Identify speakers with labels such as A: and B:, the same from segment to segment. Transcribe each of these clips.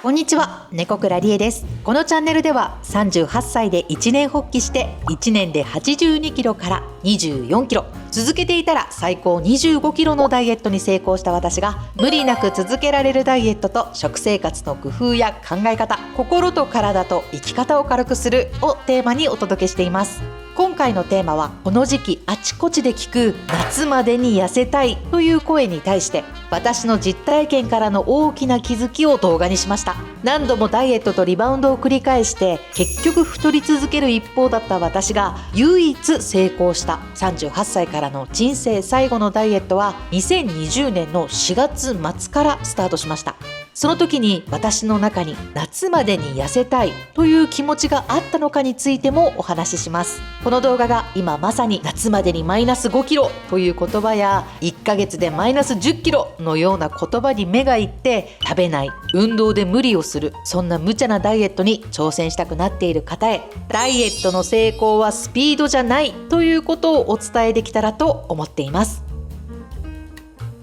A: こんにちは、猫倉理恵です。このチャンネルでは38歳で一年発起して1年で82キロから24キロ、続けていたら最高25キロのダイエットに成功した私が、無理なく続けられるダイエットと食生活の工夫や考え方、心と体と生き方を軽くするをテーマにお届けしています。今回のテーマは、この時期あちこちで聞く夏までに痩せたいという声に対して、私の実体験からの大きな気づきを動画にしました。何度もダイエットとリバウンドを繰り返して結局太り続ける一方だった私が唯一成功した38歳からの人生最後のダイエットは2020年の4月末からスタートしました。その時に私の中に夏までに痩せたいという気持ちがあったのかについてもお話しします。この動画が今まさに夏までにマイナス5キロという言葉や1ヶ月でマイナス10キロのような言葉に目がいって、食べない、運動で無理をする、そんな無茶なダイエットに挑戦したくなっている方へ、ダイエットの成功はスピードじゃないということをお伝えできたらと思っています。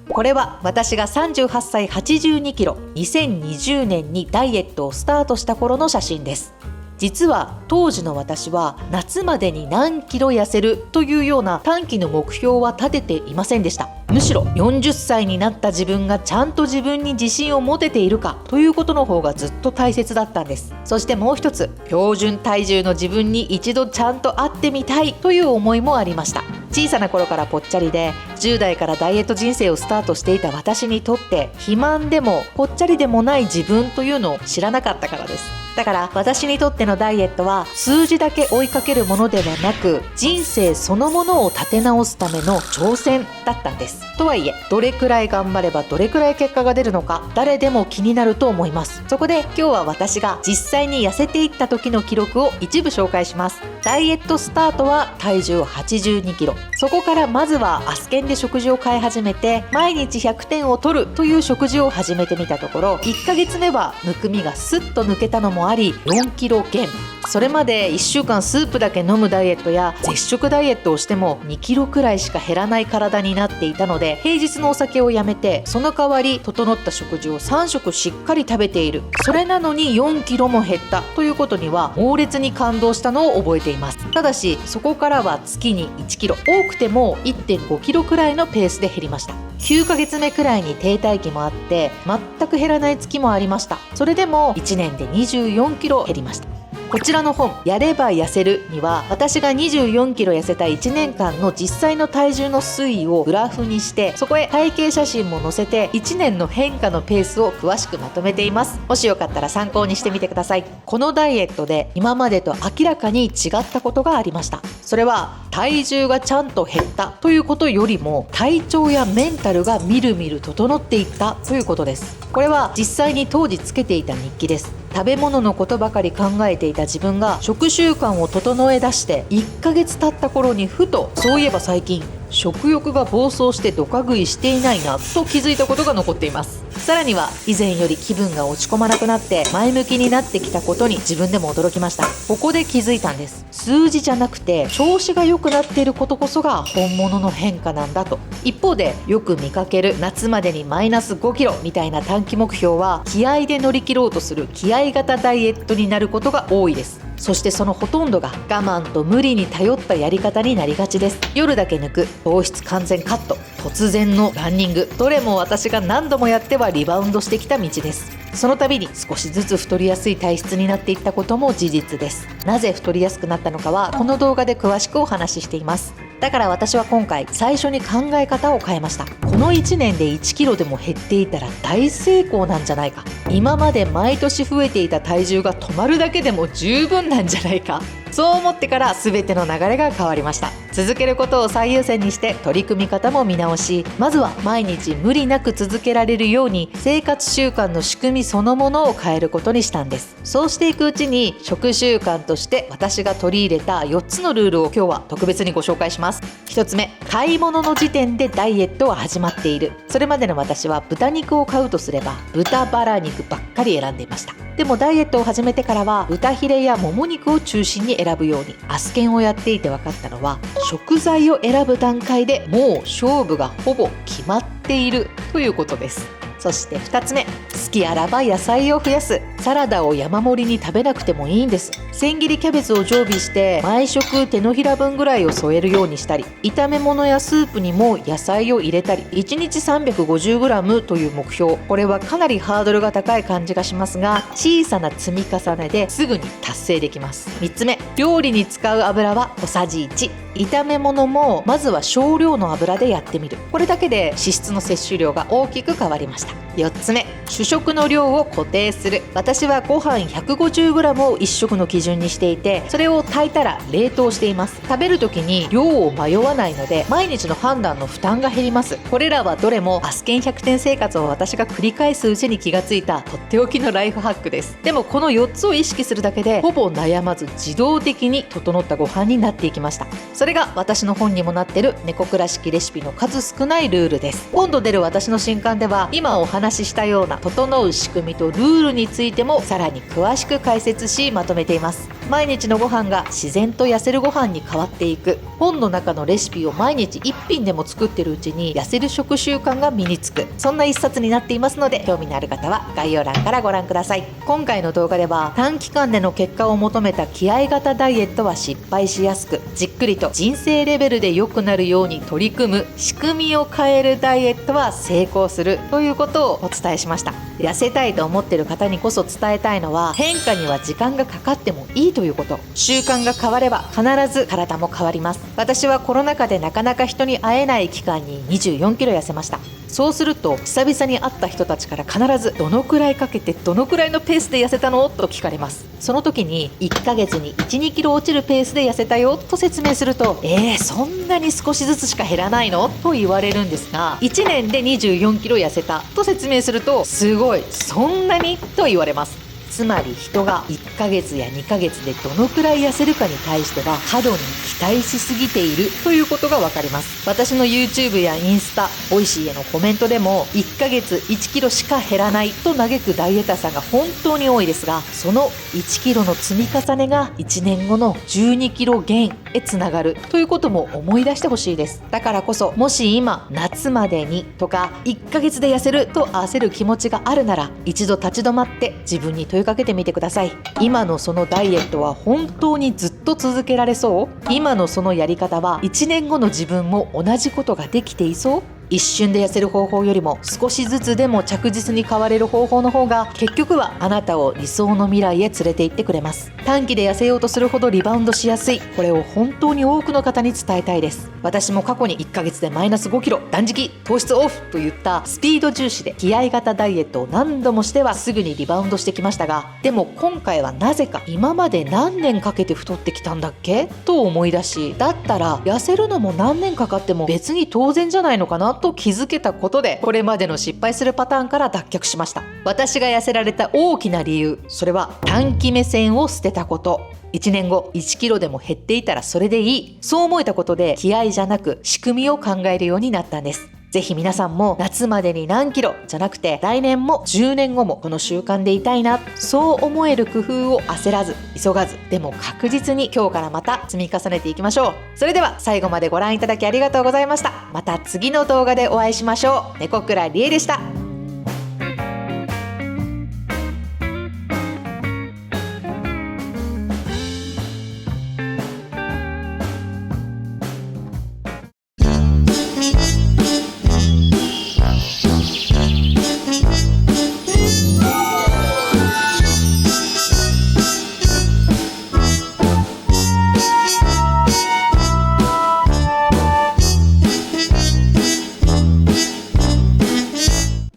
A: これは私が38歳82キロ、2020年にダイエットをスタートした頃の写真です。実は当時の私は夏までに何キロ痩せるというような短期の目標は立てていませんでした。むしろ40歳になった自分がちゃんと自分に自信を持てているかということの方がずっと大切だったんです。そしてもう一つ、標準体重の自分に一度ちゃんと会ってみたいという思いもありました。小さな頃からぽっちゃりで10代からダイエット人生をスタートしていた私にとって、肥満でもぽっちゃりでもない自分というのを知らなかったからです。だから私にとってのダイエットは数字だけ追いかけるものではなく、人生そのものを立て直すための挑戦だったんです。とはいえ、どれくらい頑張ればどれくらい結果が出るのか、誰でも気になると思います。そこで今日は私が実際に痩せていった時の記録を一部紹介します。ダイエットスタートは体重82キロ、そこからまずはアスケンで食事を変え始めて、毎日100点を取るという食事を始めてみたところ、1ヶ月目はむくみがスッと抜けたのもあり4キロ減。それまで1週間スープだけ飲むダイエットや絶食ダイエットをしても2キロくらいしか減らない体になっていたので、平日のお酒をやめて、その代わり整った食事を3食しっかり食べている。それなのに4キロも減ったということには猛烈に感動したのを覚えています。ただしそこからは月に1キロ、多くても 1.5 キロくらいのペースで減りました。9ヶ月目くらいに停滞期もあって全く減らない月もありました。それでも1年で24キロ減りました。こちらの本、やれば痩せるには、私が24キロ痩せた1年間の実際の体重の推移をグラフにして、そこへ体型写真も載せて1年の変化のペースを詳しくまとめています。もしよかったら参考にしてみてください。このダイエットで今までと明らかに違ったことがありました。それは体重がちゃんと減ったということよりも、体調やメンタルがみるみる整っていったということです。これは実際に当時つけていた日記です。食べ物のことばかり考えていた自分が食習慣を整え出して1ヶ月経った頃に、ふとそういえば最近食欲が暴走してドカ食いしていないなと気づいたことが残っています。さらには以前より気分が落ち込まなくなって前向きになってきたことに自分でも驚きました。ここで気づいたんです。数字じゃなくて調子が良くなっていることこそが本物の変化なんだと。一方でよく見かける夏までにマイナス5キロみたいな短期目標は、気合で乗り切ろうとする気合型ダイエットになることが多いです。そしてそのほとんどが我慢と無理に頼ったやり方になりがちです。夜だけ抜く、糖質完全カット、突然のランニング、どれも私が何度もやってはリバウンドしてきた道です。その度に少しずつ太りやすい体質になっていったことも事実です。なぜ太りやすくなったのかはこの動画で詳しくお話ししています。だから私は今回最初に考え方を変えました。この1年で1キロでも減っていたら大成功なんじゃないか、今まで毎年増えていた体重が止まるだけでも十分なんじゃないか、そう思ってから全ての流れが変わりました。続けることを最優先にして取り組み方も見直し、まずは毎日無理なく続けられるように生活習慣の仕組みそのものを変えることにしたんです。そうしていくうちに食習慣として私が取り入れた4つのルールを今日は特別にご紹介します。1つ目、買い物の時点でダイエットは始まっている。それまでの私は豚肉を買うとすれば豚バラ肉ばっかり選んでいました。でもダイエットを始めてからは豚ヒレやもも肉を中心に選ぶように。アスケンをやっていて分かったのは、食材を選ぶ段階でもう勝負がほぼ決まっているということです。そして2つ目、好きあらば野菜を増やす。サラダを山盛りに食べなくてもいいんです。千切りキャベツを常備して毎食手のひら分ぐらいを添えるようにしたり、炒め物やスープにも野菜を入れたり、1日 350g という目標、これはかなりハードルが高い感じがしますが、小さな積み重ねですぐに達成できます。3つ目、料理に使う油は小さじ1。炒め物もまずは少量の油でやってみる。これだけで脂質の摂取量が大きく変わりました。4つ目、主食の量を固定する。私はご飯 150g を1食の基準にしていて、それを炊いたら冷凍しています。食べる時に量を迷わないので毎日の判断の負担が減ります。これらはどれもアスケン100点生活を私が繰り返すうちに気がついたとっておきのライフハックです。でもこの4つを意識するだけでほぼ悩まず自動的に整ったご飯になっていきました。それが私の本にもなっている猫暮らしきレシピの数少ないルールです。今度出る私の新刊では今お話ししたような整う仕組みとルールについてもさらに詳しく解説しまとめています。毎日のご飯が自然と痩せるご飯に変わっていく。本の中のレシピを毎日1品でも作ってるうちに痩せる食習慣が身につく、そんな一冊になっていますので、興味のある方は概要欄からご覧ください。今回の動画では短期間での結果を求めた気合型ダイエットは失敗しやすく、じっくりと人生レベルで良くなるように取り組む仕組みを変えるダイエットは成功するということをお伝えしました。痩せたいと思っている方にこそ伝えたいのは、変化には時間がかかってもいいということ。習慣が変われば必ず体も変わります。私はコロナ禍でなかなか人に会えない期間に24キロ痩せました。そうすると久々に会った人たちから必ずどのくらいかけてどのくらいのペースで痩せたのと聞かれます。その時に1ヶ月に 1,2 キロ落ちるペースで痩せたよと説明すると、そんなに少しずつしか減らないのと言われるんですが、1年で24キロ痩せたと説明すると、すごい、そんなにと言われます。つまり人が1ヶ月や2ヶ月でどのくらい痩せるかに対しては過度に期待しすぎているということがわかります。私の YouTube やインスタ、ボイシーへのコメントでも1ヶ月1キロしか減らないと嘆くダイエッターさんが本当に多いですが、その1キロの積み重ねが1年後の12キロ減へつながるということも思い出してほしいです。だからこそ、もし今夏までにとか1ヶ月で痩せると焦る気持ちがあるなら、一度立ち止まって自分に問いかけてみてください。今のそのダイエットは本当にずっと続けられそう？今のそのやり方は1年後の自分も同じことができていそう？一瞬で痩せる方法よりも少しずつでも着実に変われる方法の方が、結局はあなたを理想の未来へ連れて行ってくれます。短期で痩せようとするほどリバウンドしやすい、これを本当に多くの方に伝えたいです。私も過去に1ヶ月でマイナス5キロ、断食、糖質オフといったスピード重視で気合型ダイエットを何度もしてはすぐにリバウンドしてきましたが、でも今回はなぜか今まで何年かけて太ってきたんだっけと思い出し、だったら痩せるのも何年かかっても別に当然じゃないのかなと気づけたことで、これまでの失敗するパターンから脱却しました。私が痩せられた大きな理由、それは短期目線を捨てたこと。1年後1キロでも減っていたらそれでいい、そう思えたことで気合じゃなく仕組みを考えるようになったんです。ぜひ皆さんも夏までに何キロじゃなくて、来年も10年後もこの習慣でいたいな、そう思える工夫を焦らず急がず、でも確実に今日からまた積み重ねていきましょう。それでは最後までご覧いただきありがとうございました。また次の動画でお会いしましょう。猫倉理恵でした。